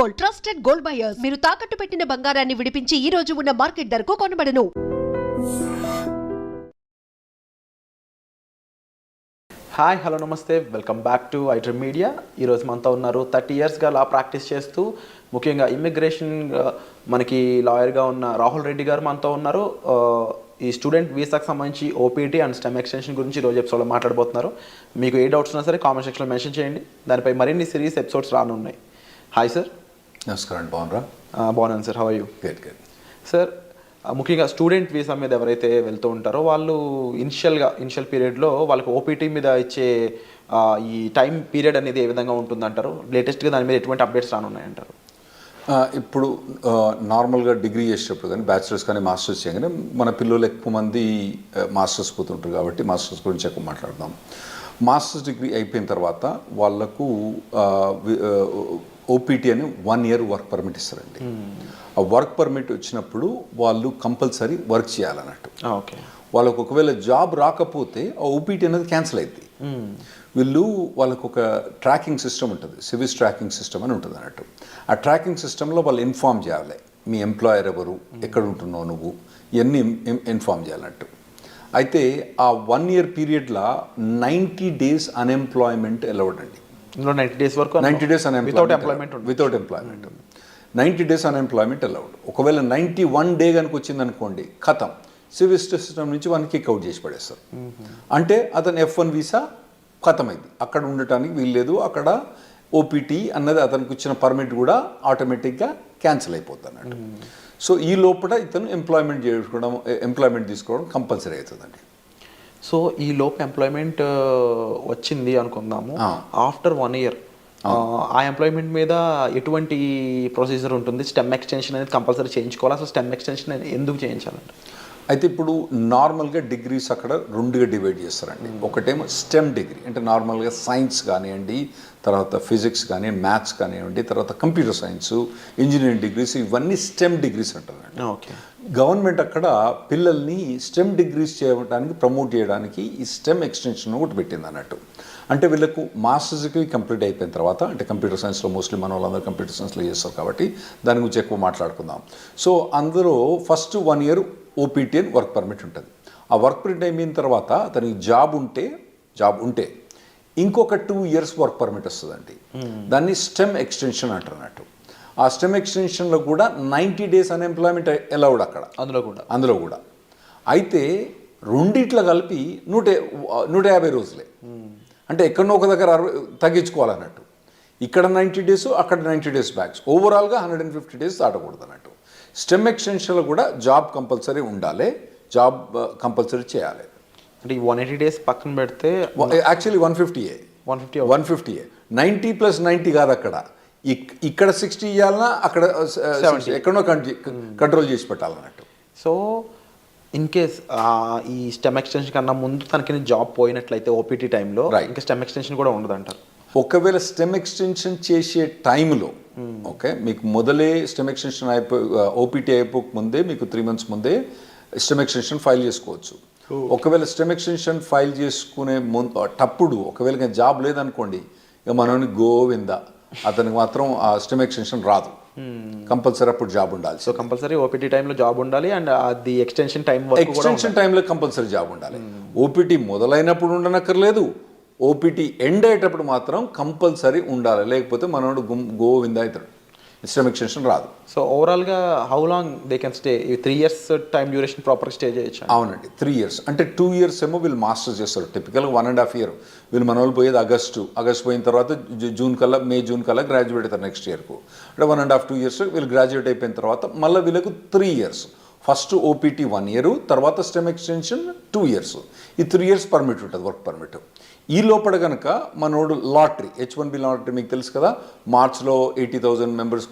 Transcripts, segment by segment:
Gold, trusted gold buyers. మీరు తాకట్టు పెట్టిన బంగారాన్ని విడిపించి ఈ రోజు ఉన్న మార్కెట్ ధరకు కొనబడను. హాయ్, హలో, నమస్తే, welcome back to iDream media. ఈరోజు మనతో ఉన్నారు 30 ఇయర్స్గా లా ప్రాక్టీస్ చేస్తూ ముఖ్యంగా ఇమ్మిగ్రేషన్ మనకి లాయర్గా ఉన్న రాహుల్ రెడ్డి గారు మనతో ఉన్నారు. ఈ స్టూడెంట్ వీసాకు సంబంధించి ఓపీటీ అండ్ స్టెమ్ ఎక్స్టెన్షన్ గురించి ఈరోజు ఎపిసోడ్లో మాట్లాడబోతున్నారు. మీకు ఏ డౌట్స్ ఉన్నా సరే కామెంట్ సెక్షన్లో మెన్షన్ చేయండి. దానిపై మరిన్ని సిరీస్ ఎపిసోడ్స్ రానున్నాయి. Hi sir. నమస్కారం. బాగున్నారా? బాగున్నాను sir. How are you? Good. Sir, ముఖ్యంగా స్టూడెంట్ వీసా మీద ఎవరైతే వెళ్తూ ఉంటారో వాళ్ళు ఇనిషియల్ పీరియడ్లో వాళ్ళకి ఓపీటీ మీద ఇచ్చే ఈ టైం పీరియడ్ అనేది ఏ విధంగా ఉంటుందంటారు? లేటెస్ట్గా దాని మీద ఎటువంటి అప్డేట్స్ రానున్నాయంటారు? ఇప్పుడు నార్మల్గా డిగ్రీ చేసేటప్పుడు కానీ బ్యాచిలర్స్ కానీ మాస్టర్స్ చేయగానే మన పిల్లలు ఎక్కువ మంది మాస్టర్స్ పోతుంటారు కాబట్టి మాస్టర్స్ గురించి ఎక్కువ మాట్లాడదాం. మాస్టర్స్ డిగ్రీ అయిపోయిన తర్వాత వాళ్ళకు ఓపీటీ అని 1 year వర్క్ పర్మిట్ ఇస్తారండి. ఆ వర్క్ పర్మిట్ వచ్చినప్పుడు వాళ్ళు కంపల్సరీ వర్క్ చేయాలన్నట్టు. ఓకే. వాళ్ళకు ఒకవేళ జాబ్ రాకపోతే ఆ ఓపీటీ అనేది క్యాన్సిల్ అవుతుంది. వాళ్ళకు ఒక ట్రాకింగ్ సిస్టమ్ ఉంటుంది, సివిస్ ట్రాకింగ్ సిస్టమ్ అని ఉంటుంది అన్నట్టు. ఆ ట్రాకింగ్ సిస్టంలో వాళ్ళు ఇన్ఫామ్ చేయాలి, మీ ఎంప్లాయర్ ఎవరు, ఎక్కడ ఉంటున్నావు నువ్వు, ఇవన్నీ ఇన్ఫామ్ చేయాలన్నట్టు. అయితే ఆ 1 year పీరియడ్లో 90 days అన్ఎంప్లాయ్మెంట్ అలౌడ్ అండి. 90 days వరకు 90 days without employment 90 days unemployment allowed. ఒకవేళ 91 day కనుక వచ్చింది అనుకోండి, ఖతం, సివిల్ సిస్టమ్ నుంచి వన్ కిక్ అవుట్ చేసి పడేస్తారు. అంటే అతను F1 వీసా ఖతమైంది, అక్కడ ఉండటానికి వీల్లేదు, అక్కడ ఓపీటీ అన్నది అతనికి వచ్చిన పర్మిట్ కూడా ఆటోమేటిక్గా క్యాన్సిల్ అయిపోతుంది అన్నట్టు. సో ఈ లోపల ఇతను ఎంప్లాయ్మెంట్ తీసుకోవడం కంపల్సరీ అవుతుందండి. సో ఈ లోపు ఎంప్లాయ్మెంట్ వచ్చింది అనుకుందాము, ఆఫ్టర్ 1 year ఆ ఎంప్లాయ్మెంట్ మీద ఎటువంటి ప్రొసీజర్ ఉంటుంది? స్టెమ్ ఎక్స్టెన్షన్ అనేది కంపల్సరీ చేయించుకోవాలి. అసలు స్టెమ్ ఎక్స్టెన్షన్ ఎందుకు చేయించాలంటే? అయితే ఇప్పుడు నార్మల్గా డిగ్రీస్ అక్కడ 2గా డివైడ్ చేస్తారండి. ఒకటేమో స్టెమ్ డిగ్రీ అంటే నార్మల్గా సైన్స్ కానివ్వండి, తర్వాత ఫిజిక్స్ కానీ, మ్యాథ్స్ కానివ్వండి, తర్వాత కంప్యూటర్ సైన్స్, ఇంజనీరింగ్ డిగ్రీస్, ఇవన్నీ స్టెమ్ డిగ్రీస్ అంటారండి. ఓకే. గవర్నమెంట్ అక్కడ పిల్లల్ని స్టెమ్ డిగ్రీస్ చేయడానికి ప్రమోట్ చేయడానికి ఈ స్టెమ్ ఎక్స్టెన్షన్ ఒకటి పెట్టింది అన్నట్టు. అంటే వీళ్ళకు మాస్టర్స్ డిగ్రీ కంప్లీట్ అయిపోయిన తర్వాత, అంటే కంప్యూటర్ సైన్స్లో మోస్ట్లీ మన వాళ్ళందరూ కంప్యూటర్ సైన్స్లో చేస్తారు కాబట్టి దాని గురించి ఎక్కువ మాట్లాడుకుందాం. సో అందులో ఫస్ట్ 1 year ఓపీటీ అని వర్క్ పర్మిట్ ఉంటుంది. ఆ వర్క్ పర్మిట్ అయిపోయిన తర్వాత అతనికి జాబ్ ఉంటే ఇంకొక 2 years వర్క్ పర్మిట్ వస్తుందండి. దాన్ని స్టెమ్ ఎక్స్టెన్షన్ అంటారు అన్నట్టు. ఆ స్టెమ్ ఎక్స్టెన్షన్లో కూడా 90 days అన్ఎంప్లాయ్మెంట్ అలౌడ్ అక్కడ, అందులో కూడా. అయితే రెండిట్లో కలిపి 150 రోజులే. అంటే ఎక్కడో ఒక దగ్గర తగ్గించుకోవాలన్నట్టు. ఇక్కడ 90 days, అక్కడ 90 days బ్యాక్స్, ఓవరాల్గా 150 days దాటకూడదు అన్నట్టు. స్టెమ్ ఎక్స్టెన్షన్లో కూడా జాబ్ కంపల్సరీ ఉండాలి, జాబ్ కంపల్సరీ చేయాలి. అంటే ఈ 180 days పక్కన పెడితే యాక్చువల్లీ 150 90 + 90 కాదు అక్కడ. ఇక్కడ 60 ఇవ్వాలన్నా అక్కడ 70 ఎక్కడో కంట్రోల్ చేసి పెట్టాలన్నట్టు. సో ఇన్ కేస్ ఈ స్టెమ్ ఎక్స్టెన్షన్ కన్నా ముందు తనకి జాబ్ పోయినట్లయితే ఓపీటీ టైంలో ఇంకా స్టెమ్ ఎక్స్టెన్షన్ కూడా ఉండదంటారు. ఒకవేళ స్టెమ్ ఎక్స్టెన్షన్ చేసే టైంలో ఓకే, మీకు మొదలే స్టెమ్ ఎక్స్టెన్షన్ ఓపీటీ అయిపోక ముందే మీకు 3 months ముందే స్టెమ్ ఎక్స్టెన్షన్ ఫైల్ చేసుకోవచ్చు. ఒకవేళ స్టెమ్ ఎక్స్టెన్షన్ ఫైల్ చేసుకునే తప్పుడు ఒకవేళ జాబ్ లేదనుకోండి, ఇక మనోని గోవింద, అతనికి మాత్రం ఆ స్టెమ్ ఎక్స్టెన్షన్ రాదు. కంపల్సరీ అప్పుడు జాబ్ ఉండాలి. సో కంపల్సరీ ఓపీటీ టైంలో జాబ్ ఉండాలి అండ్ అది ఎక్స్టెన్షన్ టైంలో కంపల్సరీ జాబ్ ఉండాలి. ఓపీటీ మొదలైనప్పుడు ఉండనక్కర్లేదు, ఓపీటీ ఎండ్ అయ్యేటప్పుడు మాత్రం కంపల్సరీ ఉండాలి, లేకపోతే మనోడు గోవింద అవుతాడు, స్టెమ్ ఎక్స్టెన్షన్ రాదు. సో ఓవరాల్గా how long they can stay? 3 years time duration proper stay చేయొచ్చు? అవునండి, 3 years. అంటే 2 years ఏమో వీళ్ళు మాస్టర్స్ చేస్తారు. టిపికల్గా 1.5 year. వీళ్ళు మన వాళ్ళు పోయేది ఆగస్టు పోయిన తర్వాత మే జూన్ కల్లా గ్రాడ్యుయేట్ అవుతారు నెక్స్ట్ ఇయర్కు. అంటే 1.5-2 years వీళ్ళు గ్రాడ్యుయేట్ అయిపోయిన తర్వాత మళ్ళీ వీళ్ళకు 3 years. ఫస్ట్ ఓపీటీ 1 year, తర్వాత స్టెమ్ ఎక్స్టెన్షన్ 2 years. ఈ 3 years పర్మిట్ ఉంటుంది, వర్క్ పర్మిట్. ఈ లోపల కనుక మనోడు లాటరీ, H1B లాటరీ మీకు తెలుసు కదా, మార్చ్లో 80,000 members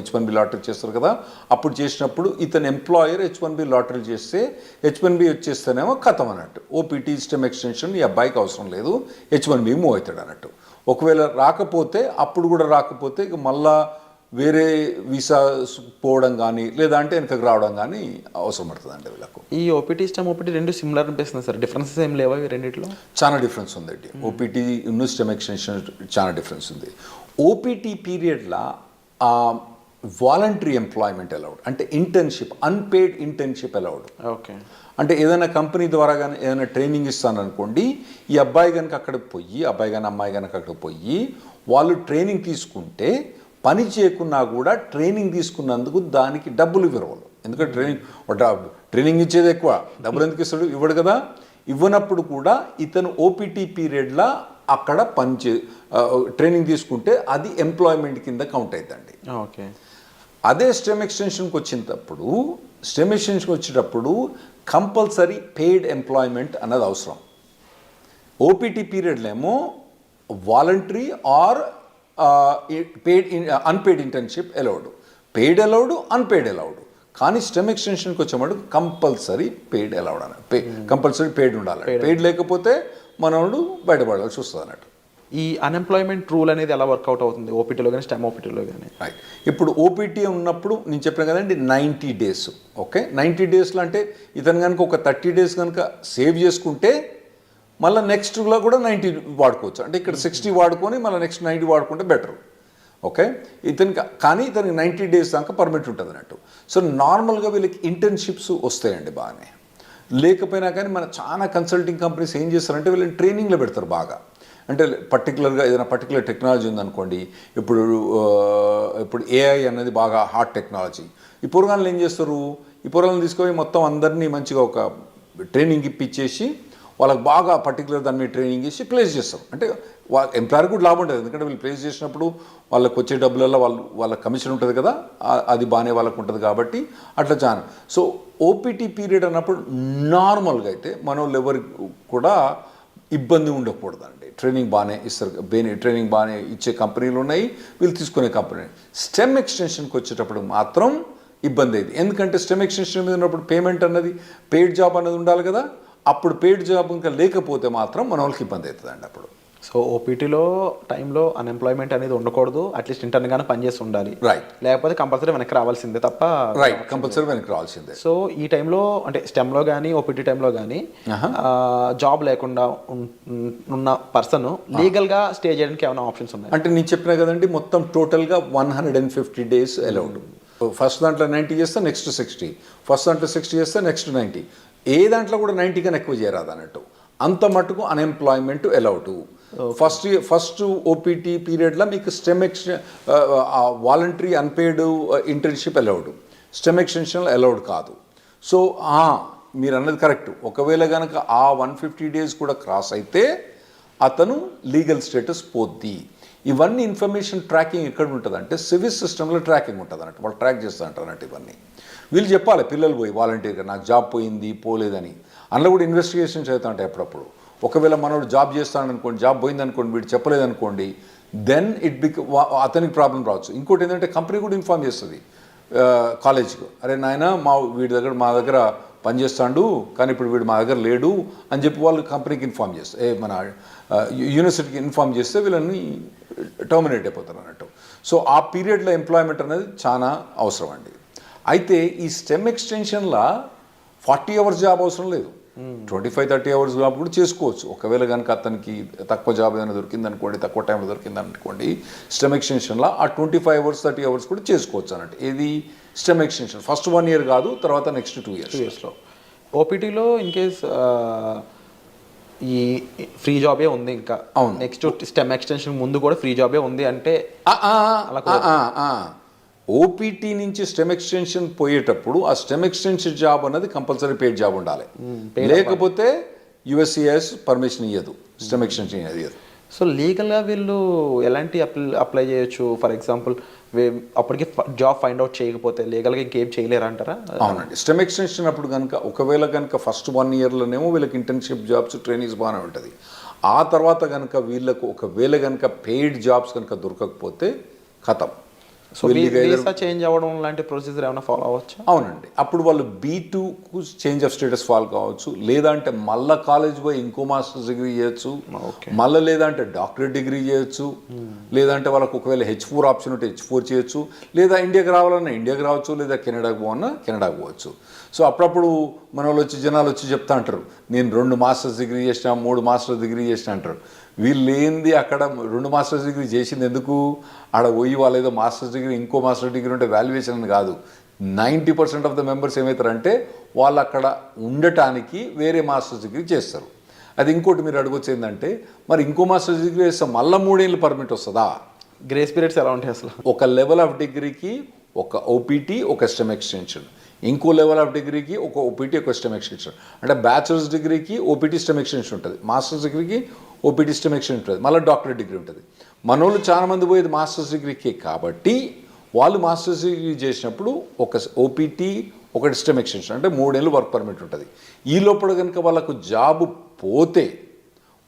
H1B లాటరీ చేస్తారు కదా. అప్పుడు చేసినప్పుడు ఇతను ఎంప్లాయర్ H1B లాటరీ చేస్తే H1B వచ్చేస్తేనేమో ఖతం అన్నట్టు. ఓపీటీ స్టెమ్ ఎక్స్టెన్షన్ ఈ అబ్బాయికి అవసరం లేదు, H1B మూవ్ అవుతాడు అన్నట్టు. ఒకవేళ రాకపోతే, అప్పుడు కూడా రాకపోతే ఇక మళ్ళా వేరే వీసా పోవడం కానీ లేదా అంటే వెనకకు రావడం కానీ అవసరం పడుతుంది అండి వీళ్ళకు. ఈ ఓపీటీ స్టెమ్ ఓపీటీ రెండు సిమిలర్ అనిపిస్తుంది సార్, డిఫరెన్సెస్ ఏం లేవా ఈ రెండిట్లో? చాలా డిఫరెన్స్ ఉందండి. ఓపీటీ స్టెమ్ ఎక్స్టెన్షన్ చాలా డిఫరెన్స్ ఉంది. ఓపీటీ పీరియడ్లో వాలంటరీ ఎంప్లాయ్మెంట్ అలౌడ్, అంటే internship, unpaid internship allowed. Okay. అంటే ఏదైనా కంపెనీ ద్వారా కానీ ఏదైనా ట్రైనింగ్ ఇస్తాను అనుకోండి, ఈ అబ్బాయి కనుక అక్కడికి పోయి, అబ్బాయి కానీ అమ్మాయి కనుక అక్కడికి పోయి వాళ్ళు ట్రైనింగ్ తీసుకుంటే పని చేయకున్నా కూడా ట్రైనింగ్ తీసుకున్నందుకు దానికి డబ్బులు ఇవ్వరు వాళ్ళు. ఎందుకంటే ట్రైనింగ్ ఇచ్చేది ఎక్కువ, డబ్బులు ఎందుకు ఇస్తాడు? ఇవ్వడు కదా. ఇవ్వనప్పుడు కూడా ఇతను ఓపీటీ పీరియడ్లా అక్కడ ట్రైనింగ్ తీసుకుంటే అది ఎంప్లాయ్మెంట్ కింద కౌంట్ అవుతుందండి. ఓకే. అదే స్టెమ్ ఎక్స్టెన్షన్కి వచ్చేటప్పుడు కంపల్సరీ పెయిడ్ ఎంప్లాయ్మెంట్ అన్నది అవసరం. ఓపీటీ పీరియడ్లో ఏమో voluntary or unpaid internship allowed, paid allowed, unpaid allowed. కానీ స్టెమ్ ఎక్స్టెన్షన్కి వచ్చేవాడు కంపల్సరీ పెయిడ్ అలౌడ్ అని, కంపల్సరీ పెయిడ్ ఉండాలి. పెయిడ్ లేకపోతే మనోడు బయటపడాల్సి వస్తుంది అన్నట్టు. ఈ అన్ఎంప్లాయ్మెంట్ రూల్ అనేది ఎలా వర్కౌట్ అవుతుంది ఓపీటీలో కానీ స్టెమ్ ఓపీటీలో కానీ? రైట్. ఇప్పుడు ఓపీటీ ఉన్నప్పుడు నేను చెప్పాను కదండి 90 days. ఓకే, 90 daysలో అంటే ఇతను కనుక ఒక 30 days కనుక సేవ్ చేసుకుంటే మళ్ళీ నెక్స్ట్లో కూడా 90 వాడుకోవచ్చు. అంటే ఇక్కడ 60 వాడుకొని మళ్ళీ నెక్స్ట్ 90 వాడుకుంటే బెటర్. ఓకే, కానీ ఇతనికి 90 days దాకా పర్మిట్ ఉంటుంది అన్నట్టు. సో నార్మల్గా వీళ్ళకి ఇంటర్న్షిప్స్ వస్తాయండి బాగానే. లేకపోయినా కానీ మన చాలా కన్సల్టింగ్ కంపెనీస్ ఏం చేస్తారంటే వీళ్ళని ట్రైనింగ్లో పెడతారు బాగా. అంటే పర్టికులర్గా ఏదైనా పర్టికులర్ టెక్నాలజీ ఉందనుకోండి, ఇప్పుడు ఏఐ అనేది బాగా హాట్ టెక్నాలజీ. ఈ పూర్వకాలంలో ఏం చేస్తారు, ఈ పూర్వకాలను తీసుకొని మొత్తం అందరినీ మంచిగా ఒక ట్రైనింగ్ ఇప్పించేసి వాళ్ళకి బాగా పర్టికులర్ దాని మీద ట్రైనింగ్ చేసి ప్లేస్ చేస్తారు. అంటే ఎంప్లాయర్ కూడా లాభం ఉంటుంది, ఎందుకంటే వీళ్ళు ప్లేస్ చేసినప్పుడు వాళ్ళకి వచ్చే డబ్బులలో వాళ్ళ కమిషన్ ఉంటుంది కదా, అది బాగానే వాళ్ళకు ఉంటుంది కాబట్టి అట్లా చాలా. సో ఓపీటీ పీరియడ్ అన్నప్పుడు నార్మల్గా అయితే మన వాళ్ళు ఎవరికి కూడా ఇబ్బంది ఉండకూడదండి. ట్రైనింగ్ బాగానే ఇస్తారు, ట్రైనింగ్ బాగానే ఇచ్చే కంపెనీలు ఉన్నాయి, వీళ్ళు తీసుకునే కంపెనీ. స్టెమ్ ఎక్స్టెన్షన్కి వచ్చేటప్పుడు మాత్రం ఇబ్బంది అయింది. ఎందుకంటే స్టెమ్ ఎక్స్టెన్షన్ మీద ఉన్నప్పుడు పేమెంట్ అన్నది, పెయిడ్ జాబ్ అన్నది ఉండాలి కదా. అప్పుడు పెయిడ్ జాబ్ ఇంకా లేకపోతే మాత్రం మన వాళ్ళకి ఇబ్బంది అవుతుందండి అప్పుడు. సో ఓపీటీలో టైంలో అన్ఎంప్లాయ్మెంట్ అనేది ఉండకూడదు, అట్లీస్ట్ ఇంటర్న్గానే పనిచేసి ఉండాలి. రైట్. లేకపోతే కంపల్సరీ వెనక్కి రావాల్సిందే తప్ప. రైట్, కంపల్సరీ వెనక్కి రావాల్సిందే. సో ఈ టైంలో అంటే స్టెమ్లో కానీ ఓపీటీ టైంలో కానీ జాబ్ లేకుండా ఉన్న పర్సన్ లీగల్గా స్టే చేయడానికి ఏమైనా ఆప్షన్స్ ఉన్నాయి? అంటే నేను చెప్పినా కదండి, మొత్తం టోటల్గా 150 days అలౌడ్. ఫస్ట్ దాంట్లో 90 చేస్తే నెక్స్ట్ 60, ఫస్ట్ దాంట్లో 60 చేస్తే నెక్స్ట్ 90. ఏ దాంట్లో కూడా 90 కన్నా ఎక్కువ చేయరాదు అన్నట్టు. అంత మటుకు అన్ఎంప్లాయ్మెంట్ అలౌడ్. ఫస్ట్ ఓపీటీ పీరియడ్లో మీకు stem voluntary unpaid internship allowed, stem extension allowed కాదు. సో మీరు అన్నది కరెక్ట్. ఒకవేళ కనుక ఆ 150 days కూడా క్రాస్ అయితే అతను లీగల్ స్టేటస్ పోద్ది. ఇవన్నీ ఇన్ఫర్మేషన్ ట్రాకింగ్ ఎక్కడ ఉంటుంది అంటే సివిల్ సిస్టంలో ట్రాకింగ్ ఉంటుంది అన్నట్టు. వాళ్ళు ట్రాక్ చేస్తూ ఉంటారు అన్నట్టు. ఇవన్నీ వీళ్ళు చెప్పాలి, పిల్లలు పోయి వాలంటీర్గా నాకు జాబ్ పోయింది పోలేదని. అందులో కూడా ఇన్వెస్టిగేషన్స్ అవుతూ ఉంటాయి అప్పుడప్పుడు. ఒకవేళ మనోడు జాబ్ చేస్తాడనుకోండి, జాబ్ పోయిందనుకోండి, వీడు చెప్పలేదనుకోండి, దెన్ అతనికి ప్రాబ్లం రావచ్చు. ఇంకోటి ఏంటంటే కంపెనీ కూడా ఇన్ఫార్మ్ చేస్తుంది కాలేజ్కు, అరే నాయన మా దగ్గర పనిచేస్తాడు కానీ ఇప్పుడు వీడు మా దగ్గర లేడు అని చెప్పి వాళ్ళు కంపెనీకి ఇన్ఫార్మ్ చేస్తారు, మన యూనివర్సిటీకి ఇన్ఫార్మ్ చేస్తే వీళ్ళని టర్మినేట్ అయిపోతారు అన్నట్టు. సో ఆ పీరియడ్లో ఎంప్లాయ్మెంట్ అనేది చాలా అవసరం అండి. అయితే ఈ స్టెమ్ ఎక్స్టెన్షన్లో 40 hours జాబ్ అవసరం లేదు, 25-30 hours జాబ్ కూడా చేసుకోవచ్చు. ఒకవేళ కనుక అతనికి తక్కువ జాబ్ ఏదైనా దొరికిందనుకోండి, తక్కువ టైంలో దొరికిందనుకోండి, స్టెమ్ ఎక్స్టెన్షన్లో ఆ 25 hours 30 hours కూడా చేసుకోవచ్చు అన్నట్టు. ఇది స్టెమ్ ఎక్స్టెన్షన్ ఫస్ట్ 1 year కాదు, తర్వాత నెక్స్ట్ 2 yearsలో. ఓపీటీలో ఇన్ కేస్ ఈ ఫ్రీ జాబే ఉంది, ఇంకా అవును, నెక్స్ట్ స్టెమ్ ఎక్స్టెన్షన్ ముందు కూడా ఫ్రీ జాబే ఉంది అంటే ఓపీటీ నుంచి స్టెమ్ ఎక్స్టెన్షన్ పోయేటప్పుడు ఆ స్టెమ్ ఎక్స్టెన్షన్ జాబ్ అన్నది కంపల్సరీ పెయిడ్ జాబ్ ఉండాలి. లేకపోతే యుఎస్సిఎస్ పర్మిషన్ ఇవ్వదు, స్టెమ్ ఎక్స్టెన్షన్ ఇవ్వదు. సో లీగల్గా వీళ్ళు ఎలాంటి అప్లై చేయొచ్చు? ఫర్ ఎగ్జాంపుల్ అప్పటికి జాబ్ ఫైండ్ అవుట్ చేయకపోతే లీగల్గా ఇంకేం చేయలేరు అంటారా? అవునండి. స్టెమ్ ఎక్స్టెన్షన్ అప్పుడు కనుక ఒకవేళ కనుక ఫస్ట్ 1 yearలోనేమో వీళ్ళకి ఇంటర్న్షిప్ జాబ్స్ ట్రైనింగ్స్ బాగానే ఉంటుంది. ఆ తర్వాత కనుక వీళ్ళకు ఒకవేళ కనుక పెయిడ్ జాబ్స్ కనుక దొరకకపోతే ఖతం. సో వీసా చేంజ్ అవ్వడం లాంటి ప్రొసీజర్ ఏమైనా ఫాలో అవ్వచ్చు? అవునండి. అప్పుడు వాళ్ళు B2కు చేంజ్ ఆఫ్ స్టేటస్ ఫాలో కావచ్చు, లేదంటే మళ్ళీ కాలేజ్ పోయి ఇంకో మాస్టర్స్ డిగ్రీ చేయొచ్చు, మళ్ళీ లేదంటే డాక్టరేట్ డిగ్రీ చేయొచ్చు, లేదంటే వాళ్ళకు ఒకవేళ H4 ఆప్షన్ ఉంటే H4 చేయొచ్చు, లేదా ఇండియాకి రావాలన్నా ఇండియాకి రావచ్చు, లేదా కెనడాకి పోవన్నా కెనడాకి పోవచ్చు. సో అప్పుడప్పుడు మన వాళ్ళు జనాలు వచ్చి చెప్తా అంటారు, నేను 2 మాస్టర్స్ డిగ్రీ చేసిన, 3 మాస్టర్స్ డిగ్రీ చేసిన అంటారు. వీళ్ళు ఏంది అక్కడ 2 మాస్టర్స్ డిగ్రీ చేసింది ఎందుకు? ఆడ పోయి వాళ్ళు ఏదో మాస్టర్స్ డిగ్రీ ఇంకో మాస్టర్ డిగ్రీ ఉంటే వాల్యుయేషన్ అని కాదు. 90% ఆఫ్ ద మెంబర్స్ ఏమవుతారంటే వాళ్ళు అక్కడ ఉండటానికి వేరే మాస్టర్స్ డిగ్రీ చేస్తారు. అది ఇంకోటి మీరు అడగొచ్చు ఏంటంటే, మరి ఇంకో మాస్టర్స్ డిగ్రీ చేస్తే మళ్ళీ 3 ఏళ్ళు పర్మిట్ వస్తుందా? గ్రేస్ పీరియడ్స్ ఎలా ఉంటాయి అసలు? ఒక లెవెల్ ఆఫ్ డిగ్రీకి ఒక ఓపీటీ, ఒక స్టెమ్ ఎక్స్టెన్షన్, ఇంకో లెవెల్ ఆఫ్ డిగ్రీకి ఒక ఓపీటీ, ఒక స్టెమ్ ఎక్స్టెన్షన్. అంటే బ్యాచిలర్స్ డిగ్రీకి ఓపీటీ స్టెమ్ ఎక్స్టెన్షన్ ఉంటుంది, మాస్టర్స్ డిగ్రీకి ఓపీటీ స్టెమ్ ఎక్స్టెన్షన్ ఉంటుంది, మళ్ళీ డాక్టరేట్ డిగ్రీ ఉంటుంది. మనోళ్ళు చాలామంది పోయేది మాస్టర్స్ డిగ్రీకి కాబట్టి వాళ్ళు మాస్టర్స్ డిగ్రీ చేసినప్పుడు ఒక ఓపీటీ, ఒకటి స్టెమ్ ఎక్స్టెన్షన్, అంటే 3 ఏళ్ళు వర్క్ పర్మిట్ ఉంటుంది. ఈ లోపల కనుక వాళ్ళకు జాబ్ పోతే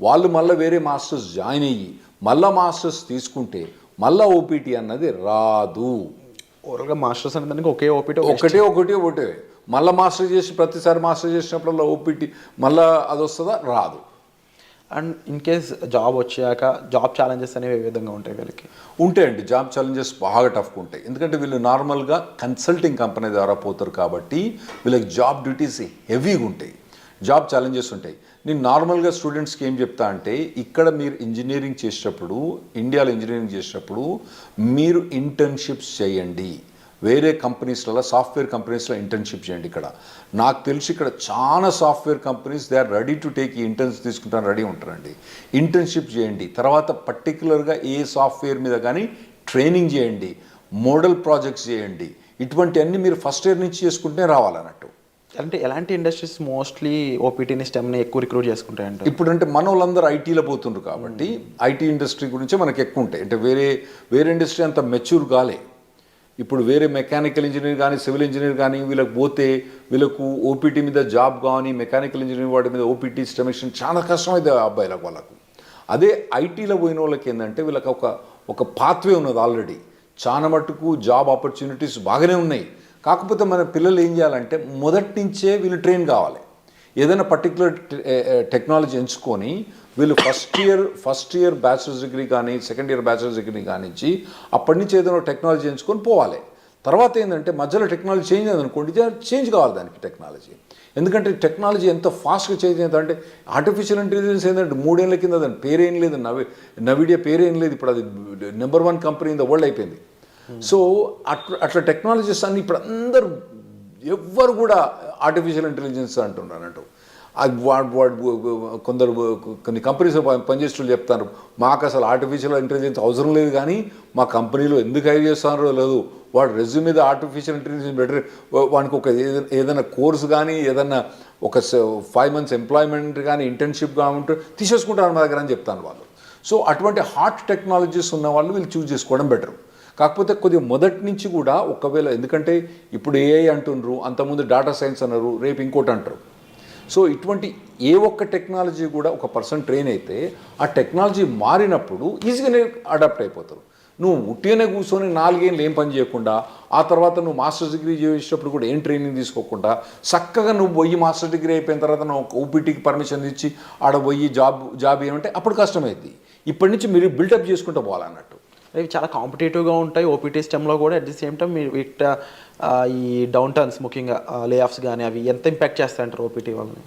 వాళ్ళు మళ్ళీ వేరే మాస్టర్స్ జాయిన్ అయ్యి మళ్ళీ మాస్టర్స్ తీసుకుంటే మళ్ళీ ఓపీటీ అన్నది రాదు. ఓవరాల్గా మాస్టర్స్ అనే దానికి ఒకే ఓపీటీ ఒకటే మళ్ళీ మాస్టర్ చేసి ప్రతిసారి మాస్టర్ చేసినప్పుడల్లా ఓపీటీ మళ్ళీ అది వస్తుందా? రాదు. అండ్ ఇన్ కేస్ జాబ్ వచ్చాక జాబ్ ఛాలెంజెస్ అనేవి ఏ విధంగా ఉంటాయి వీళ్ళకి? ఉంటాయండి, జాబ్ ఛాలెంజెస్ బాగా టఫ్గా ఉంటాయి. ఎందుకంటే వీళ్ళు నార్మల్గా కన్సల్టింగ్ కంపెనీ ద్వారా పోతారు కాబట్టి వీళ్ళకి జాబ్ డ్యూటీస్ హెవీగా ఉంటాయి, జాబ్ ఛాలెంజెస్ ఉంటాయి. నేను నార్మల్గా స్టూడెంట్స్కి ఏం చెప్తా అంటే, ఇక్కడ మీరు ఇంజనీరింగ్ చేసేటప్పుడు, ఇండియాలో ఇంజనీరింగ్ చేసేటప్పుడు మీరు ఇంటర్న్షిప్స్ చేయండి. వేరే కంపెనీస్లలో, సాఫ్ట్వేర్ కంపెనీస్లో ఇంటర్న్షిప్ చేయండి. ఇక్కడ నాకు తెలిసి ఇక్కడ చాలా software companies they are ready to take ఈ ఇంటర్న్స్ తీసుకుంటాను రెడీ ఉంటారండి. ఇంటర్న్షిప్ చేయండి, తర్వాత పర్టికులర్గా ఏ సాఫ్ట్వేర్ మీద కానీ ట్రైనింగ్ చేయండి, మోడల్ ప్రాజెక్ట్స్ చేయండి. ఇటువంటివన్నీ మీరు ఫస్ట్ ఇయర్ నుంచి చేసుకుంటే రావాలన్నట్టు. అంటే ఎలాంటి ఇండస్ట్రీస్ మోస్ట్లీ ఓపీటీని స్టెమ్ని ఎక్కువ రిక్రూట్ చేసుకుంటాయంటే? ఇప్పుడంటే మన వాళ్ళందరూ ఐటీలో పోతుండ్రు కాబట్టి ఐటీ ఇండస్ట్రీ గురించే మనకి ఎక్కువ ఉంటాయి. అంటే వేరే ఇండస్ట్రీ అంత మెచ్యూర్ కాలే. ఇప్పుడు వేరే మెకానికల్ ఇంజనీర్ కానీ, సివిల్ ఇంజనీర్ కానీ వీళ్ళకి పోతే వీళ్ళకు ఓపీటీ మీద జాబ్ కానీ, మెకానికల్ ఇంజనీర్ వాటి మీద ఓపీటీ స్టెమిషన్ చాలా కష్టమైంది అబ్బాయిలకు వాళ్ళకు. అదే ఐటీలో పోయిన వాళ్ళకి ఏంటంటే వీళ్ళకి ఒక పాత్వే ఉన్నది ఆల్రెడీ. చాలా మటుకు జాబ్ ఆపర్చునిటీస్ బాగానే ఉన్నాయి. కాకపోతే మన పిల్లలు ఏం చేయాలంటే మొదటి నుంచే వీళ్ళు ట్రైన్ కావాలి. ఏదైనా పర్టికులర్ టెక్నాలజీ ఎంచుకొని వీళ్ళు ఫస్ట్ ఇయర్ బ్యాచిలర్స్ డిగ్రీ కానీ, సెకండ్ ఇయర్ బ్యాచిలర్స్ డిగ్రీ కానించి అప్పటి నుంచి ఏదైనా టెక్నాలజీ ఎంచుకొని పోవాలి. తర్వాత ఏంటంటే మధ్యలో టెక్నాలజీ చేంజ్ అయిందనుకోండి, చేంజ్ కావాలి దానికి టెక్నాలజీ. ఎందుకంటే టెక్నాలజీ ఎంత ఫాస్ట్గా చేంజ్ అవుతుందంటే, ఆర్టిఫిషియల్ ఇంటెలిజెన్స్ ఏంటంటే 3 ఏళ్ల కింద దాని పేరేం లేదు, నవిడియా పేరేం లేదు. ఇప్పుడు అది number 1 company in the world అయిపోయింది. సో అట్లా టెక్నాలజీస్ అన్ని ఇప్పుడు అందరూ ఎవ్వరు కూడా ఆర్టిఫిషియల్ ఇంటెలిజెన్స్ అంటున్నారు అన్నట్టు. కొన్ని కంపెనీస్ పనిచేస్తూ చెప్తారు, మాకు అసలు ఆర్టిఫిషియల్ ఇంటెలిజెన్స్ అవసరం లేదు, కానీ మా కంపెనీలో ఎందుకు హైర్ చేస్తున్నారో లేదు, వాడు రెజ్యూమ్ మీద ఆర్టిఫిషియల్ ఇంటెలిజెన్స్ బెటర్, వానికి ఒక ఏదైనా కోర్స్ కానీ, ఏదైనా ఒక 5 months ఎంప్లాయ్మెంట్ కానీ, ఇంటర్న్షిప్ కానీ ఉంటే తీసేసుకుంటారు మా దగ్గర అని చెప్తాను వాళ్ళు. సో అటువంటి హాట్ టెక్నాలజీస్ ఉన్న వాళ్ళు వీళ్ళు చూస్ చేసుకోవడం బెటర్. కాకపోతే కొద్దిగా మొదటి నుంచి కూడా ఒకవేళ, ఎందుకంటే ఇప్పుడు ఏఐ అంటున్నారు, అంతకుముందు డేటా సైన్స్ అన్నారు, రేపు ఇంకోటి అంటారు. సో ఇటువంటి ఏ ఒక్క టెక్నాలజీ కూడా ఒక పర్సన్ ట్రైన్ అయితే ఆ టెక్నాలజీ మారినప్పుడు ఈజీగానే అడాప్ట్ అయిపోతారు. నువ్వు ఉట్టిగానే కూర్చొని 4 ఏళ్ళు ఏం పని చేయకుండా, ఆ తర్వాత నువ్వు మాస్టర్స్ డిగ్రీ చేసేటప్పుడు కూడా ఏం ట్రైనింగ్ తీసుకోకుండా చక్కగా నువ్వు పోయి మాస్టర్ డిగ్రీ అయిపోయిన తర్వాత నువ్వు ఓపీటీకి పర్మిషన్ ఇచ్చి ఆడ పోయి జాబ్ ఏమంటే అప్పుడు కష్టమైంది. ఇప్పటి నుంచి మీరు బిల్డప్ చేసుకుంటూ పోవాలన్నట్టు. ఇవి చాలా కాంపిటేటివ్గా ఉంటాయి ఓపీటీ స్టెమ్లో కూడా. అట్ ది సేమ్ టైం మీరు ఈ డౌన్ టర్న్స్, ముఖ్యంగా లే ఆఫ్స్ కానీ అవి ఎంత ఇంపాక్ట్ చేస్తాయంటారు ఓపీటీ వాళ్ళని?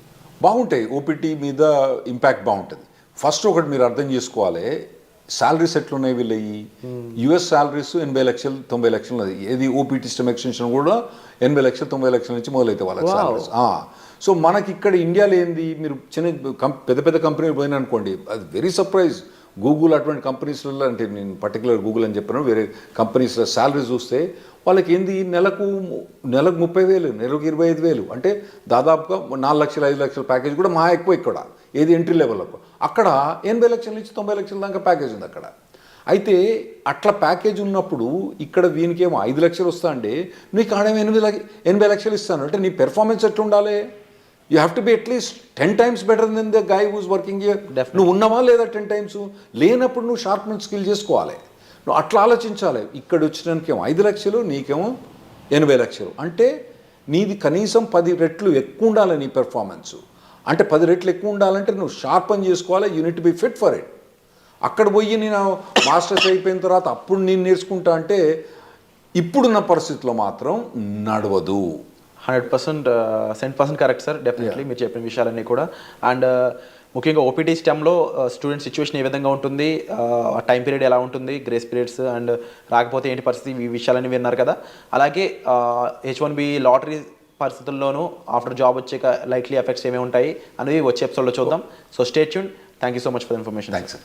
బాగుంటాయి, ఓపీటీ మీద ఇంపాక్ట్ బాగుంటుంది. ఫస్ట్ ఒకటి మీరు అర్థం చేసుకోవాలి, శాలరీస్ ఎట్లున్నాయి వీళ్ళవి. యుఎస్ శాలరీస్ 80 లక్షలు 90 లక్షలు. ఏది ఓపీటీ స్టెమ్ ఎక్స్టెన్షన్ కూడా 80 లక్షలు 90 లక్షల నుంచి మొదలైతే వాళ్ళకి శాలరీస్. సో మనకి ఇక్కడ ఇండియాలో ఏంది, మీరు పెద్ద కంపెనీలు పోయినా అనుకోండి, అది వెరీ సర్ప్రైజ్. గూగుల్ అటువంటి కంపెనీస్లలో, అంటే నేను పర్టికులర్ గూగుల్ అని చెప్పాను, వేరే కంపెనీస్లో శాలరీ చూస్తే వాళ్ళకి ఏంది నెలకు 30,000, నెలకు 25,000, అంటే దాదాపుగా 4 లక్షలు 5 లక్షల ప్యాకేజ్ కూడా మా ఎక్కువ ఇక్కడ. ఏది ఎంట్రీ లెవెల్లో అక్కడ 80 లక్షల నుంచి 90 లక్షల దాకా ప్యాకేజ్ ఉంది అక్కడ. అయితే అట్లా ప్యాకేజ్ ఉన్నప్పుడు ఇక్కడ వీనికేమో 5 లక్షలు వస్తా అంటే నీకు ఆడ 80 లక్షలు ఇస్తాను అంటే నీ పెర్ఫార్మెన్స్ ఎట్లా ఉండాలి? You have to be at least 10 times better than the guy who's working here. నువ్వు ఉన్నావా లేదా 10 times? లేనప్పుడు నువ్వు షార్ప్మెంట్ స్కిల్ చేసుకోవాలి. నువ్వు అట్లా ఆలోచించాలి. ఇక్కడ వచ్చినానికేమో 5 లక్షలు, నీకేమో 80 లక్షలు, అంటే నీది కనీసం 10 రెట్లు ఎక్కువ ఉండాలి నీ పెర్ఫార్మెన్స్. అంటే 10 రెట్లు ఎక్కువ ఉండాలంటే నువ్వు షార్ప్ అని చేసుకోవాలి. Unit be fit for it. అక్కడ పోయి నేను మాస్టర్స్ అయిపోయిన తర్వాత అప్పుడు నేను నేర్చుకుంటా అంటే ఇప్పుడున్న పరిస్థితిలో మాత్రం నడవదు. 100% కరెక్ట్ సార్, డెఫినెట్లీ మీరు చెప్పిన విషయాలన్నీ కూడా. అండ్ ముఖ్యంగా ఓపీటీ స్టెమ్లో స్టూడెంట్ సిచ్యువేషన్ ఏ విధంగా ఉంటుంది, టైం పీరియడ్ ఎలా ఉంటుంది, గ్రేస్ పీరియడ్స్ అండ్ రాకపోతే ఏంటి పరిస్థితి, ఈ విషయాలన్నీ విన్నారు కదా. అలాగే H1B లాటరీ పరిస్థితుల్లోనూ ఆఫ్టర్ జాబ్ వచ్చాక లైక్లీ ఎఫెక్ట్స్ ఏమేమి ఉంటాయి అనేది వచ్చే ఎపిసోడ్లో చూద్దాం. So stay tune. Thank you so much for information. Thanks.